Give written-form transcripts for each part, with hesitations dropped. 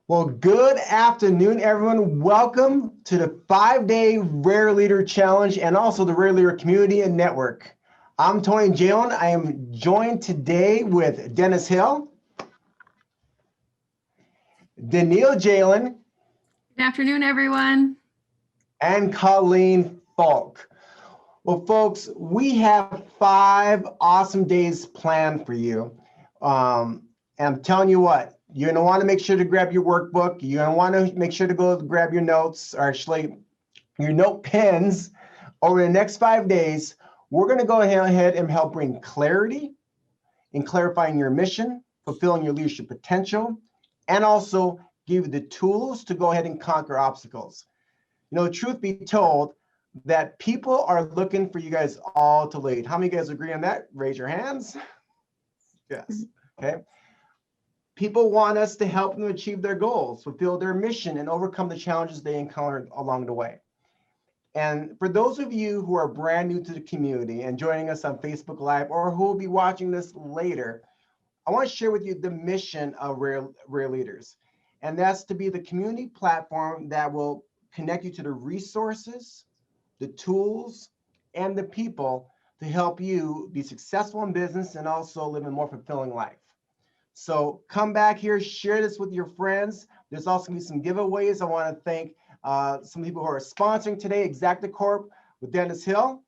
Well, good afternoon, everyone. Welcome to the 5-day Rare Leader Challenge and also the Rare Leader Community and Network. I'm Tony Jalen. I am joined today with Dennis Hill, Daniil Jalen, Good afternoon, everyone. and Colleen Falk. Well, folks, we have 5 awesome days planned for you. And I'm telling you what, you're going to want to make sure to grab your workbook. You're going to want to make sure to go grab your notes, or actually your note pens. Over the next 5 days, we're going to go ahead and help bring clarity in clarifying your mission, fulfilling your leadership potential, and also give you the tools to go ahead and conquer obstacles. Truth be told, that people are looking for you guys all to lead. How many of you guys agree on that? Raise your hands. Yes. Okay. People want us to help them achieve their goals, fulfill their mission, and overcome the challenges they encountered along the way. And for those of you who are brand new to the community and joining us on Facebook Live, or who will be watching this later, I want to share with you the mission of Rare Leaders. And that's to be the community platform that will connect you to the resources, the tools, and the people to help you be successful in business and also live a more fulfilling life. So come back here, share this with your friends. There's also going to be some giveaways. I want to thank some people who are sponsoring today. Exactacorp with Dennis Hill,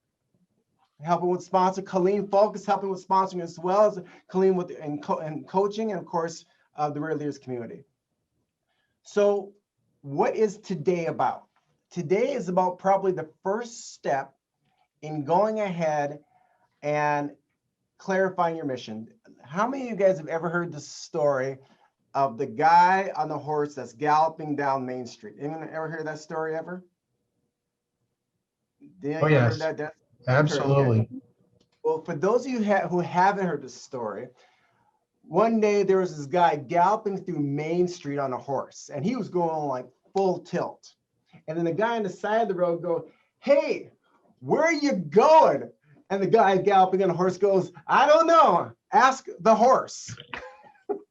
helping with sponsor. Colleen Falk is helping with sponsoring as well as Colleen with and coaching, and of course, the Rare Leaders community. So what is today about? Today is about probably the first step in going ahead and clarifying your mission. How many of you guys have ever heard the story of the guy on the horse that's galloping down Main Street? Anyone ever heard that story ever? Oh, yes, heard that? absolutely. Okay. Well, for those of you who haven't heard the story, one day there was this guy galloping through Main Street on a horse, and he was going like full tilt. And then the guy on the side of the road goes, "Hey, where are you going?" And the guy galloping on a horse goes, "I don't know. Ask the horse."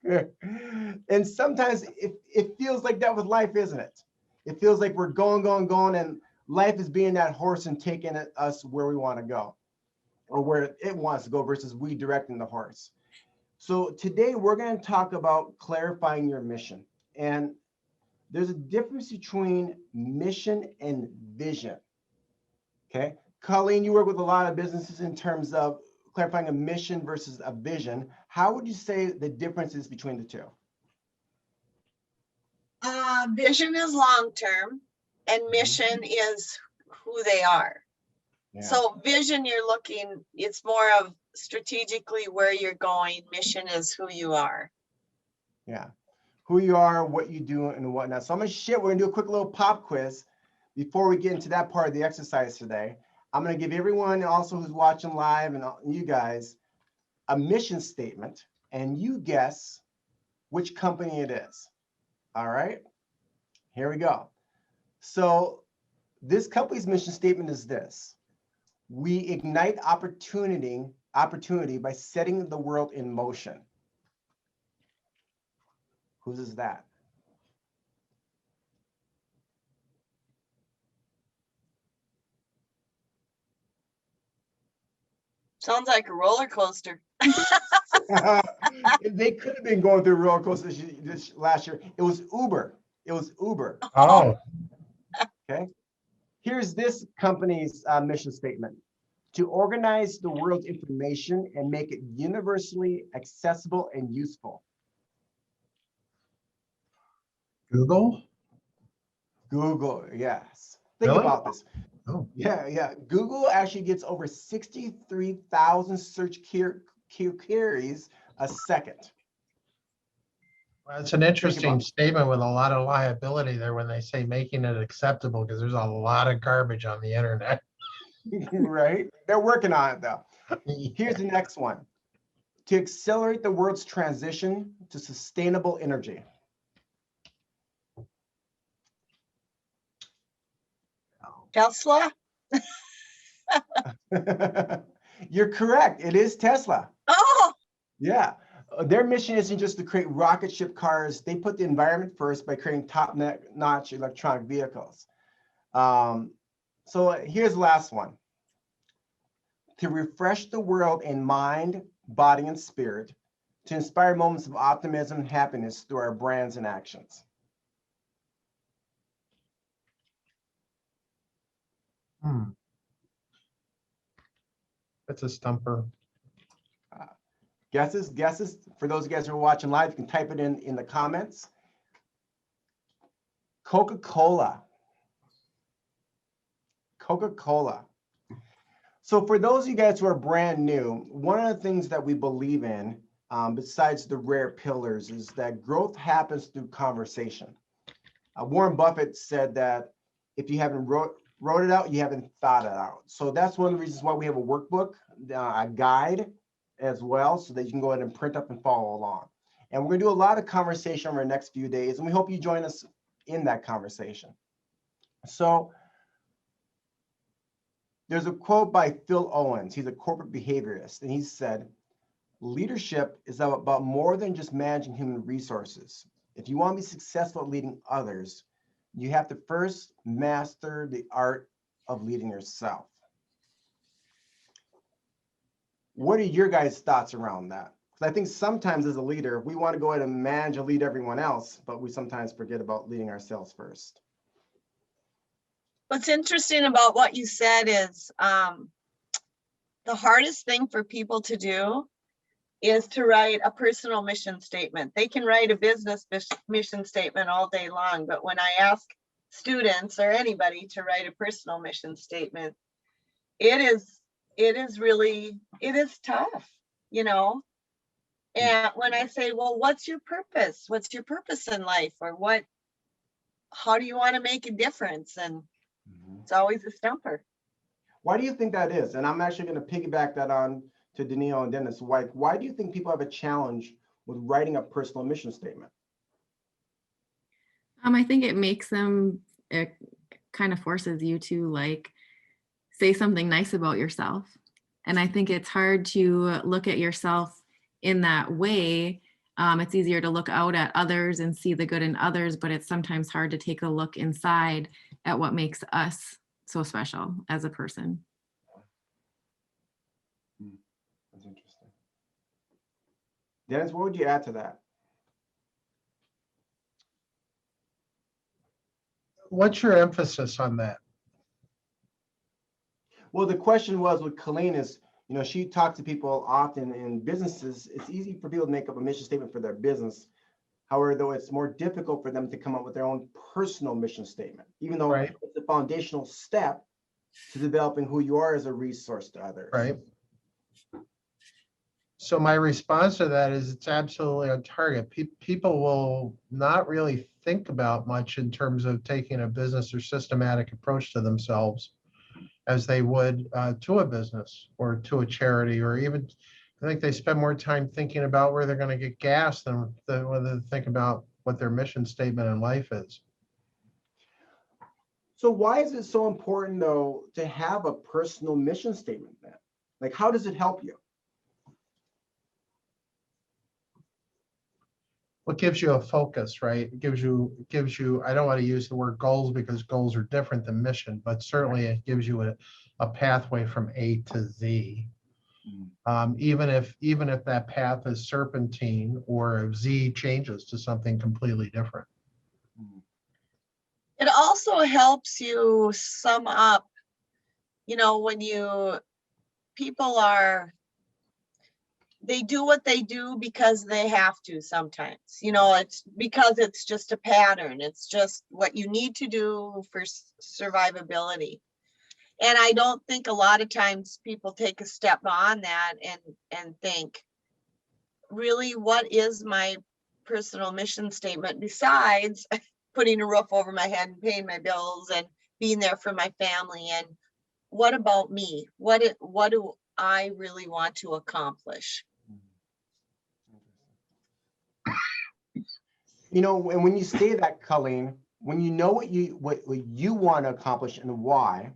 And sometimes it feels like that with life, isn't it? It feels like we're going, and life is being that horse and taking us where we want to go, or where it wants to go versus we directing the horse. So today we're going to talk about clarifying your mission. And there's a difference between mission and vision. Okay. Colleen, you work with a lot of businesses in terms of clarifying a mission versus a vision. How would you say the difference is between the two? Vision is long-term and mission is who they are. Yeah. So vision, you're looking, it's more of strategically where you're going. Mission is who you are. Yeah. Who you are, what you do, and whatnot. So we're going to do a quick little pop quiz before we get into that part of the exercise today. I'm going to give everyone also who's watching live and you guys a mission statement, and you guess which company it is. All right, here we go. So this company's mission statement is this: we ignite opportunity by setting the world in motion. Whose is that? Sounds like a roller coaster. They could have been going through a roller coaster this last year. It was Uber. Oh. Okay. Here's this company's mission statement: to organize the world's information and make it universally accessible and useful. Google? Google, yes. Think Really? about this. Oh. Yeah. Google actually gets over 63,000 search queries a second. Well, it's an interesting statement with a lot of liability there when they say making it acceptable, because there's a lot of garbage on the internet. Right? They're working on it though. Here's the next one: to accelerate the world's transition to sustainable energy. Tesla? You're correct. It is Tesla. Oh! Yeah. Their mission isn't just to create rocket ship cars. They put the environment first by creating top-notch electronic vehicles. So here's the last one. To refresh the world in mind, body, and spirit, to inspire moments of optimism and happiness through our brands and actions. That's a stumper. Guesses? For those of you guys who are watching live, you can type it in the comments. Coca-Cola. Coca-Cola. So for those of you guys who are brand new, one of the things that we believe in, besides the rare pillars, is that growth happens through conversation. Warren Buffett said that if you haven't wrote it out, you haven't thought it out. So that's one of the reasons why we have a workbook, a guide as well, so that you can go ahead and print up and follow along. And we're gonna do a lot of conversation over the next few days, and we hope you join us in that conversation. So there's a quote by Phil Owens. He's a corporate behaviorist, and he said, leadership is about more than just managing human resources. If you want to be successful at leading others, you have to first master the art of leading yourself. What are your guys' thoughts around that? Because I think sometimes as a leader, we want to go ahead and manage and lead everyone else, but we sometimes forget about leading ourselves first. What's interesting about what you said is the hardest thing for people to do is to write a personal mission statement. They can write a business mission statement all day long, but when I ask students or anybody to write a personal mission statement, it is tough, you know? And when I say, well, what's your purpose? What's your purpose in life? Or how do you want to make a difference? And it's always a stumper. Why do you think that is? And I'm actually going to piggyback that on to Danielle and Dennis. Why do you think people have a challenge with writing a personal mission statement? I think it makes them, it kind of forces you to like say something nice about yourself. And I think it's hard to look at yourself in that way. It's easier to look out at others and see the good in others, but it's sometimes hard to take a look inside at what makes us so special as a person. That's interesting. Dennis, what would you add to that? What's your emphasis on that? Well, the question was with Colleen is, you know, she talks to people often in businesses. It's easy for people to make up a mission statement for their business. However, though, it's more difficult for them to come up with their own personal mission statement, even though Right. it's a foundational step to developing who you are as a resource to others. Right. So my response to that is it's absolutely on target. People will not really think about much in terms of taking a business or systematic approach to themselves as they would to a business or to a charity, or even, I think they spend more time thinking about where they're going to get gas than whether they think about what their mission statement in life is. So why is it so important, though, to have a personal mission statement then? Like, how does it help you? What gives you a focus, right? It gives you, I don't want to use the word goals because goals are different than mission, but certainly it gives you a pathway from A to Z. Even if that path is serpentine or if Z changes to something completely different. It also helps you sum up, you know, when people they do what they do because they have to sometimes, you know, it's because it's just a pattern. It's just what you need to do for survivability. And I don't think a lot of times people take a step on that and think, really, what is my personal mission statement besides putting a roof over my head and paying my bills and being there for my family? And what about me? What do I really want to accomplish? You know, and when you say that, Colleen, when you know what you want to accomplish and why,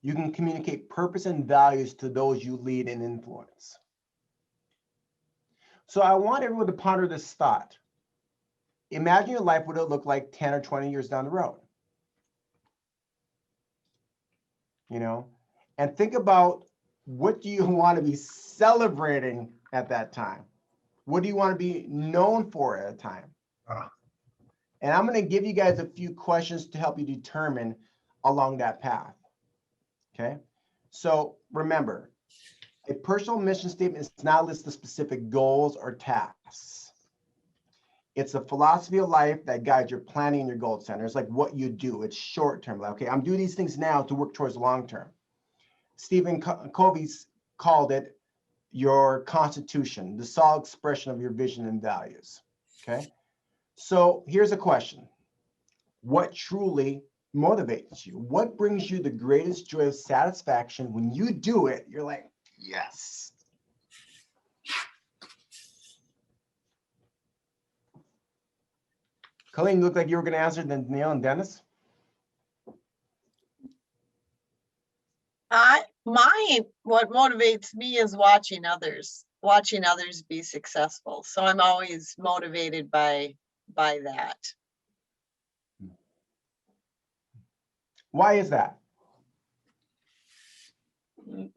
you can communicate purpose and values to those you lead and influence. So I want everyone to ponder this thought. Imagine your life, what it look like 10 or 20 years down the road. You know, and think about, what do you want to be celebrating at that time? What do you want to be known for at a time? And I'm going to give you guys a few questions to help you determine along that path. Okay. So remember, a personal mission statement is not a list of specific goals or tasks. It's a philosophy of life that guides your planning and your goal center. It's like what you do. It's short term. Like, okay, I'm doing these things now to work towards the long term. Stephen Covey called it your constitution, the solid expression of your vision and values. Okay. So here's a question. What truly motivates you? What brings you the greatest joy of satisfaction when you do it? You're like, yes. Colleen, you look like you were going to answer than Neil and Dennis. What motivates me is watching others be successful. So I'm always motivated by that. Why is that?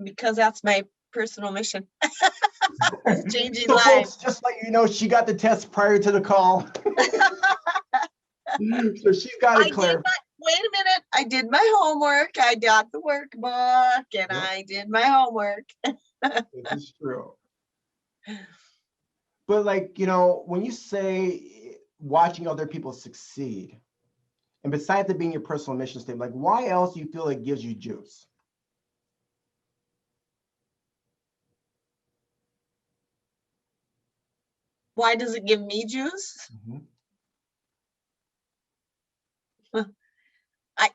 Because that's my personal mission. Changing So lives. folks, just like you know, she got the test prior to the call. So she's got it clear. Wait a minute. I did my homework. I got the workbook and I did my homework. This is true. But like, you know, when you say watching other people succeed, and besides it being your personal mission statement, like why else do you feel it gives you juice? Why does it give me juice?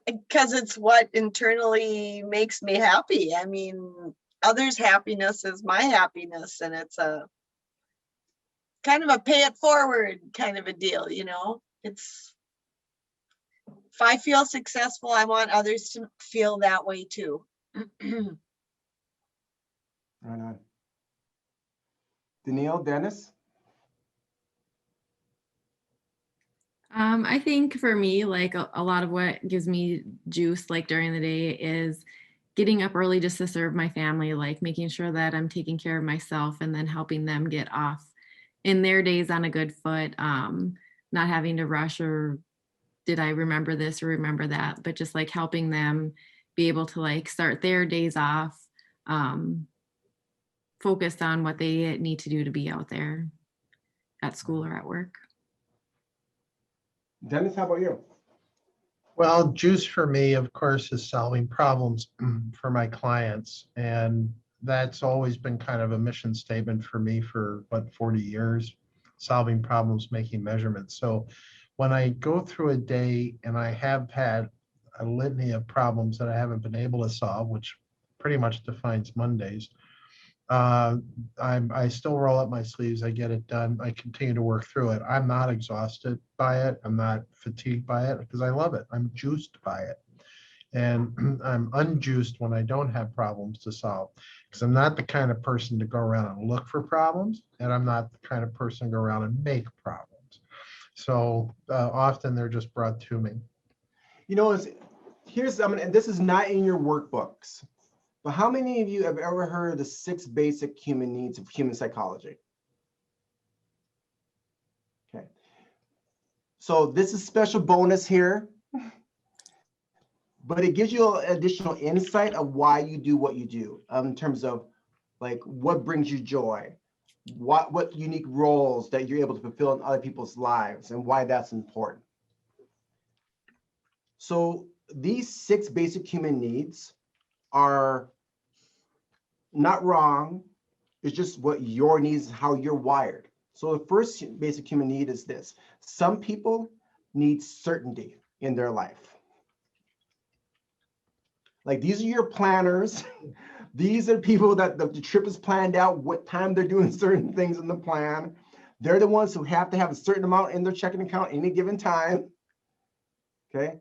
Because it's what internally makes me happy. I mean, others' happiness is my happiness, and it's a kind of a pay it forward kind of a deal, you know. It's, if I feel successful, I want others to feel that way too. Right on. Danielle, Dennis? I think for me, like a lot of what gives me juice, like during the day, is getting up early just to serve my family, like making sure that I'm taking care of myself and then helping them get off in their days on a good foot, not having to rush or did I remember this or remember that, but just like helping them be able to like start their days off, focused on what they need to do to be out there at school or at work. Dennis, how about you? Well, juice for me, of course, is solving problems for my clients. And that's always been kind of a mission statement for me for 40 years, solving problems, making measurements. So when I go through a day and I have had a litany of problems that I haven't been able to solve, which pretty much defines Mondays, I still roll up my sleeves. I get it done. I continue to work through it. I'm not exhausted by it. I'm not fatigued by it because I love it. I'm juiced by it. And I'm unjuiced when I don't have problems to solve because I'm not the kind of person to go around and look for problems. And I'm not the kind of person to go around and make problems. So often they're just brought to me. You know, here's, and this is not in your workbooks. But how many of you have ever heard of the 6 basic human needs of human psychology? Okay. So this is special bonus here, but it gives you additional insight of why you do what you do in terms of like what brings you joy, what unique roles that you're able to fulfill in other people's lives and why that's important. So these 6 basic human needs are not wrong. It's just what your needs, how you're wired. So the first basic human need is this. Some people need certainty in their life. Like these are your planners. These are people that the trip is planned out, what time they're doing certain things in the plan. They're the ones who have to have a certain amount in their checking account any given time. Okay.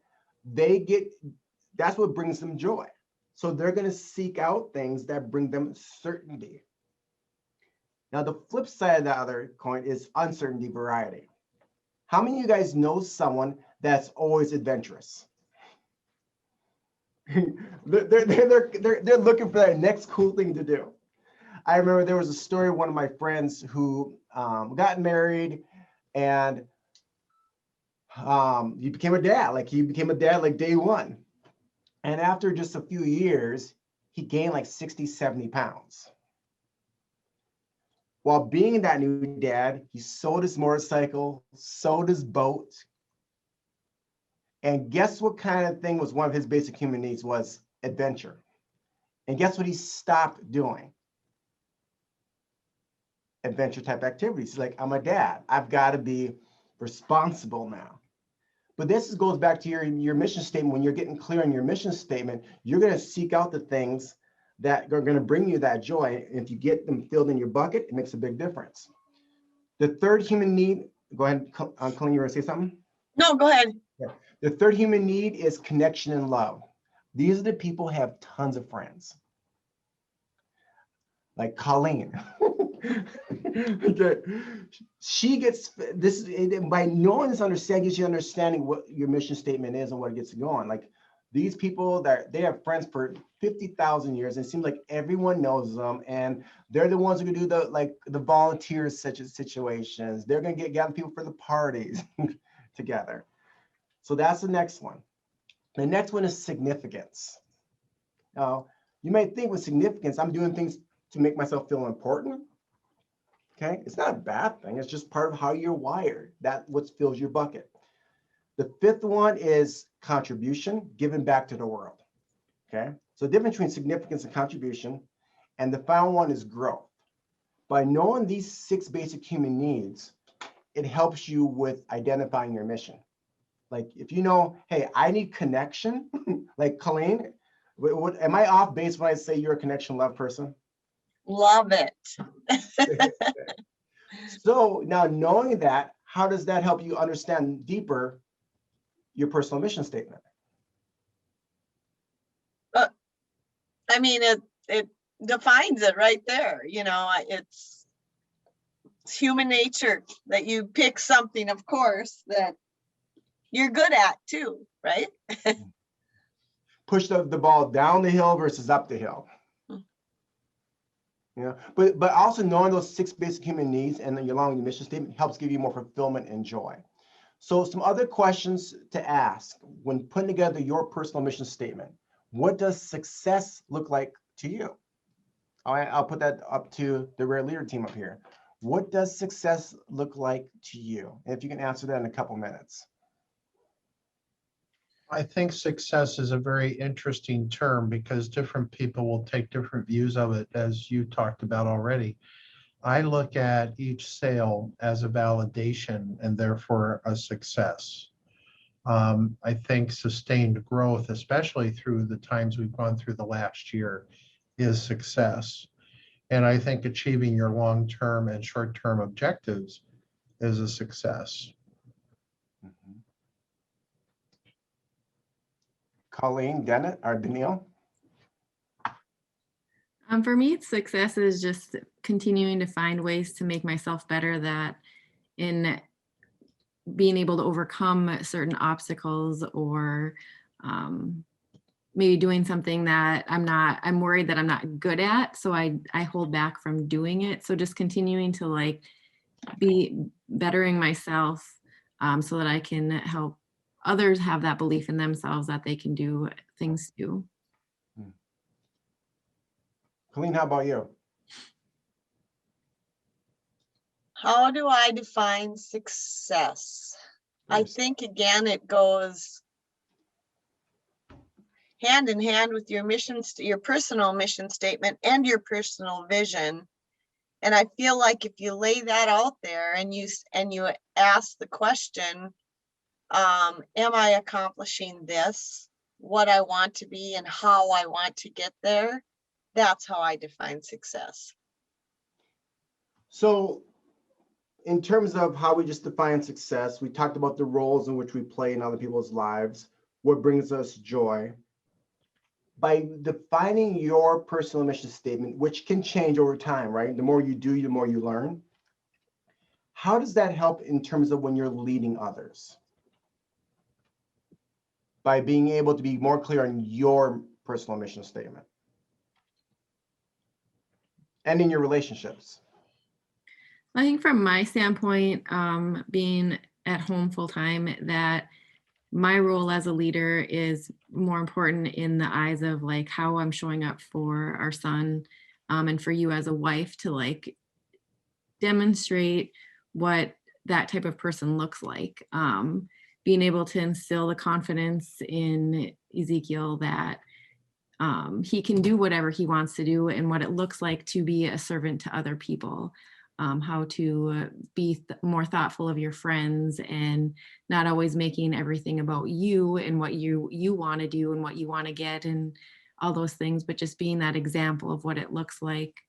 That's what brings them joy. So they're going to seek out things that bring them certainty. Now, the flip side of the other coin is uncertainty variety. How many of you guys know someone that's always adventurous? they're looking for that next cool thing to do. I remember there was a story of one of my friends who got married, and he became a dad. Like, he became a dad like day one. And after just a few years, he gained like 60, 70 pounds. While being that new dad, he sold his motorcycle, sold his boat. And guess what kind of thing was one of his basic human needs? Was adventure. And guess what he stopped doing? Adventure type activities. He's like, I'm a dad. I've got to be responsible now. But this goes back to your mission statement. When you're getting clear on your mission statement, you're going to seek out the things that are going to bring you that joy. And if you get them filled in your bucket, it makes a big difference. The third human need, go ahead, Colleen, you want to say something? No, go ahead. Yeah. The third human need is connection and love. These are the people who have tons of friends. Like Colleen. Okay. She gets this by knowing this understanding, gives you understanding what your mission statement is and what it gets going. Like, these people that they have friends for 50,000 years, and it seems like everyone knows them, and they're the ones who can do the volunteers such as situations. They're going to gather people for the parties together. So that's the next one. The next one is significance. Now, you might think with significance, I'm doing things to make myself feel important. Okay, it's not a bad thing. It's just part of how you're wired. That's what fills your bucket. The fifth one is contribution, giving back to the world. Okay, so the difference between significance and contribution. And the final one is growth. By knowing these 6 basic human needs, it helps you with identifying your mission. Like, if you know, hey, I need connection, like Colleen, am I off base when I say you're a connection love person? Love it. So now, knowing that, how does that help you understand deeper your personal mission statement? I mean, it defines it right there. You know, it's human nature that you pick something, of course, that you're good at too, right? Push the ball down the hill versus up the hill. Yeah, but also knowing those 6 basic human needs and then along your mission statement helps give you more fulfillment and joy. So some other questions to ask when putting together your personal mission statement. What does success look like to you? I'll put that up to the Rare Leader team up here. What does success look like to you? And if you can answer that in a couple minutes. I think success is a very interesting term because different people will take different views of it, as you talked about already. I look at each sale as a validation and therefore a success. I think sustained growth, especially through the times we've gone through the last year, is success. And I think achieving your long-term and short-term objectives is a success. Mm-hmm. Colleen, Dennett, or Danielle? For me, success is just continuing to find ways to make myself better, that in being able to overcome certain obstacles, or maybe doing something that I'm worried that I'm not good at. So I hold back from doing it. So just continuing to like be bettering myself so that I can help others have that belief in themselves that they can do things too. Colleen, how about you? How do I define success? I think, again, it goes hand in hand with your your personal mission statement and your personal vision. And I feel like if you lay that out there and you ask the question, am I accomplishing this, what I want to be and how I want to get there? That's how I define success. So in terms of how we just define success, we talked about the roles in which we play in other people's lives, what brings us joy. by defining your personal mission statement, which can change over time, right? The more you do, the more you learn. How does that help in terms of when you're leading others? By being able to be more clear on your personal mission statement and in your relationships. I think from my standpoint, being at home full time, that my role as a leader is more important in the eyes of like how I'm showing up for our son, and for you as a wife to like demonstrate what that type of person looks like. Being able to instill the confidence in Ezekiel that he can do whatever he wants to do and what it looks like to be a servant to other people. How to be more thoughtful of your friends and not always making everything about you and what you want to do and what you want to get and all those things, but just being that example of what it looks like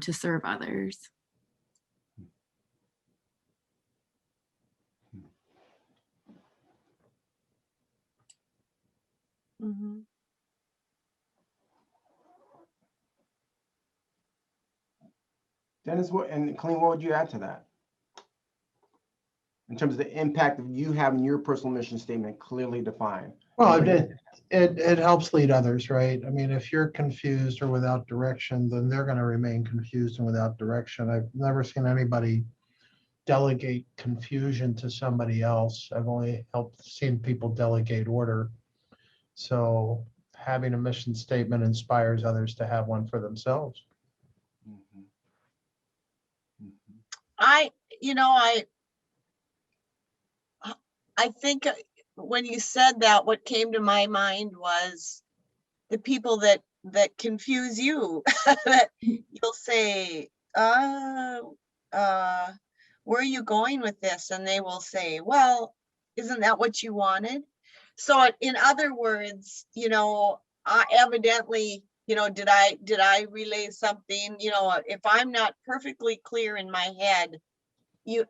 to serve others. Mm-hmm. Dennis, and Colleen, what would you add to that? In terms of the impact of you having your personal mission statement clearly defined? Well, it helps lead others, right? I mean, if you're confused or without direction, then they're going to remain confused and without direction. I've never seen anybody delegate confusion to somebody else. I've only seen people delegate order. So having a mission statement inspires others to have one for themselves. Mhm. Mhm. I think when you said that, what came to my mind was the people that confuse you. That you'll say, where are you going with this? And they will say, well, isn't that what you wanted? So in other words, evidently, did I relay something? If I'm not perfectly clear in my head,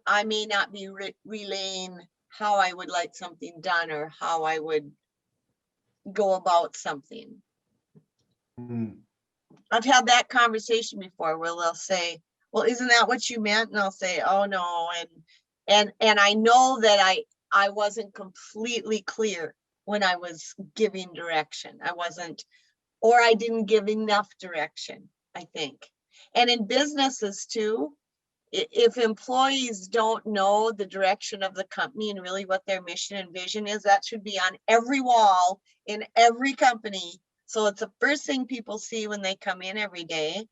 I may not be relaying how I would like something done or how I would go about something. Mm. I've had that conversation before where they'll say, well, isn't that what you meant? And I'll say, oh no. And I know that I wasn't completely clear when I was giving direction. Or I didn't give enough direction, I think. And in businesses too, if employees don't know the direction of the company and really what their mission and vision is, that should be on every wall in every company. So it's the first thing people see when they come in every day.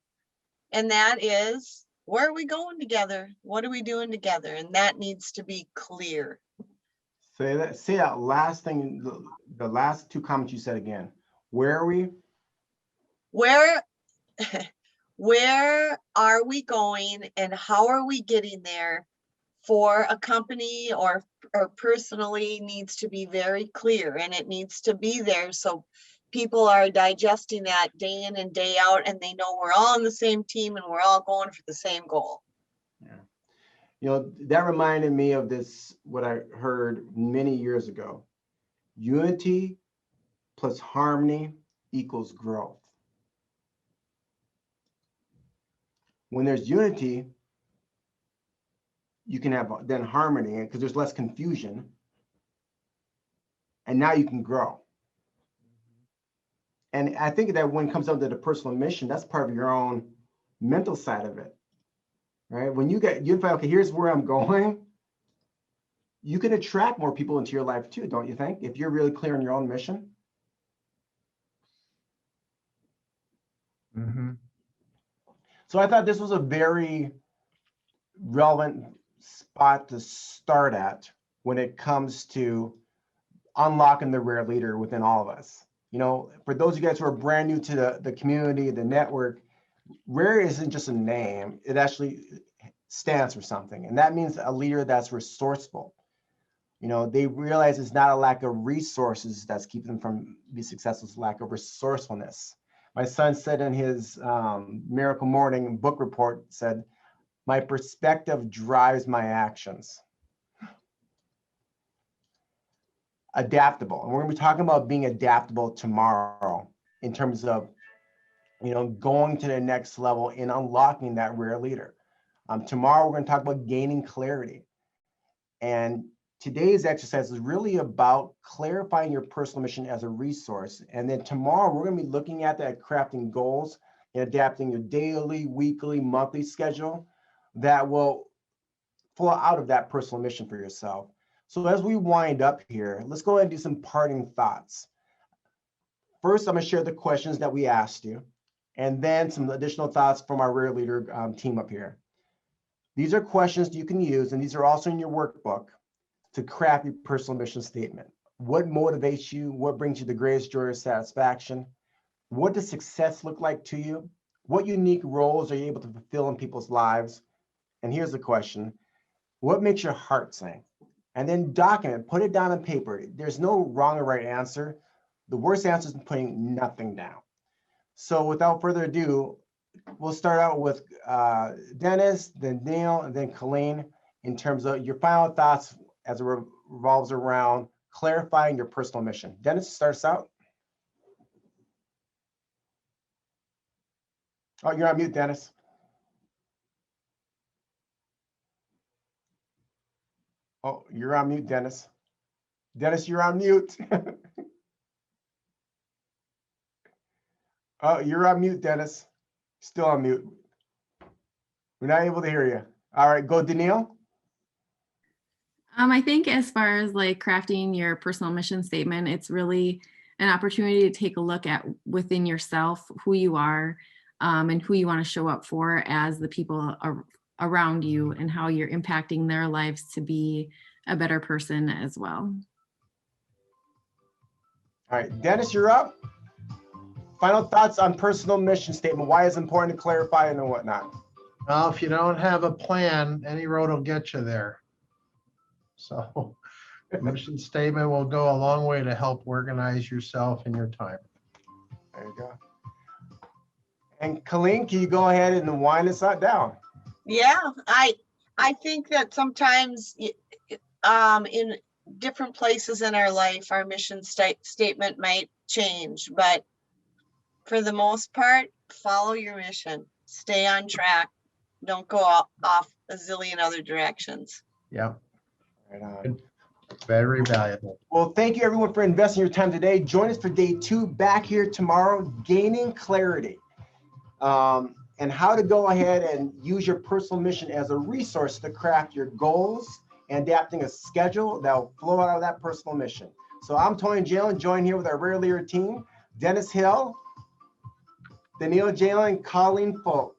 And that is, where are we going together? What are we doing together? And that needs to be clear. Say that last thing, the last two comments you said again. Where are we? Where are we going and how are we getting there? For a company or personally needs to be very clear, and it needs to be there so people are digesting that day in and day out, and they know we're all on the same team and we're all going for the same goal. Yeah. That reminded me of this, what I heard many years ago. Unity plus harmony equals growth. When there's unity, you can have then harmony because there's less confusion. And now you can grow. And I think that when it comes down to the personal mission, that's part of your own mental side of it, right? When you find, okay, here's where I'm going, you can attract more people into your life too, don't you think? If you're really clear on your own mission. Mm-hmm. So I thought this was a very relevant spot to start at when it comes to unlocking the rare leader within all of us. For those of you guys who are brand new to the community, the network, rare isn't just a name. It actually stands for something. And that means a leader that's resourceful. They realize it's not a lack of resources that's keeping them from being successful, it's a lack of resourcefulness. My son said in his Miracle Morning book report, said, my perspective drives my actions. Adaptable. And we're going to be talking about being adaptable tomorrow. in terms of, going to the next level and unlocking that rare leader. Tomorrow, we're going to talk about gaining clarity. And today's exercise is really about clarifying your personal mission as a resource. And then tomorrow, we're going to be looking at that, crafting goals and adapting your daily, weekly, monthly schedule that will flow out of that personal mission for yourself. So as we wind up here, let's go ahead and do some parting thoughts. First, I'm going to share the questions that we asked you, and then some additional thoughts from our Rare Leader team up here. These are questions you can use, and these are also in your workbook to craft your personal mission statement. What motivates you? What brings you the greatest joy or satisfaction? What does success look like to you? What unique roles are you able to fulfill in people's lives? And here's the question: what makes your heart sing? And then document, put it down on paper. There's no wrong or right answer. The worst answer is putting nothing down. So without further ado, we'll start out with Dennis, then Neil, and then Colleen in terms of your final thoughts as it revolves around clarifying your personal mission. Dennis starts out. Oh, you're on mute, Dennis. Oh, you're on mute, Dennis. Dennis, you're on mute. Oh, you're on mute, Dennis. Still on mute. We're not able to hear you. All right, go, Danielle. I think as far as like crafting your personal mission statement, it's really an opportunity to take a look at within yourself, who you are, and who you want to show up for as the people around you, and how you're impacting their lives to be a better person as well. All right, Dennis, you're up. Final thoughts on personal mission statement. Why it's important to clarify and whatnot. Well, if you don't have a plan, any road will get you there. So mission statement will go a long way to help organize yourself and your time. There you go. And Colleen, can you go ahead and wind us down? Yeah, I think that sometimes in different places in our life, our mission statement might change, but for the most part, follow your mission, stay on track, don't go off a zillion other directions. Yeah. Right on. Very valuable. Well, thank you everyone for investing your time today. Join us for day 2 back here tomorrow, gaining clarity, and how to go ahead and use your personal mission as a resource to craft your goals and adapting a schedule that will flow out of that personal mission. So I'm Tony Jalen, joined here with our Rare Leader team, Dennis Hill, Danielle Jalen, Colleen Falk.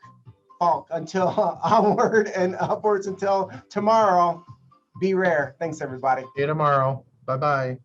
Until onward and upwards until tomorrow, be rare. Thanks, everybody. See you tomorrow. Bye-bye.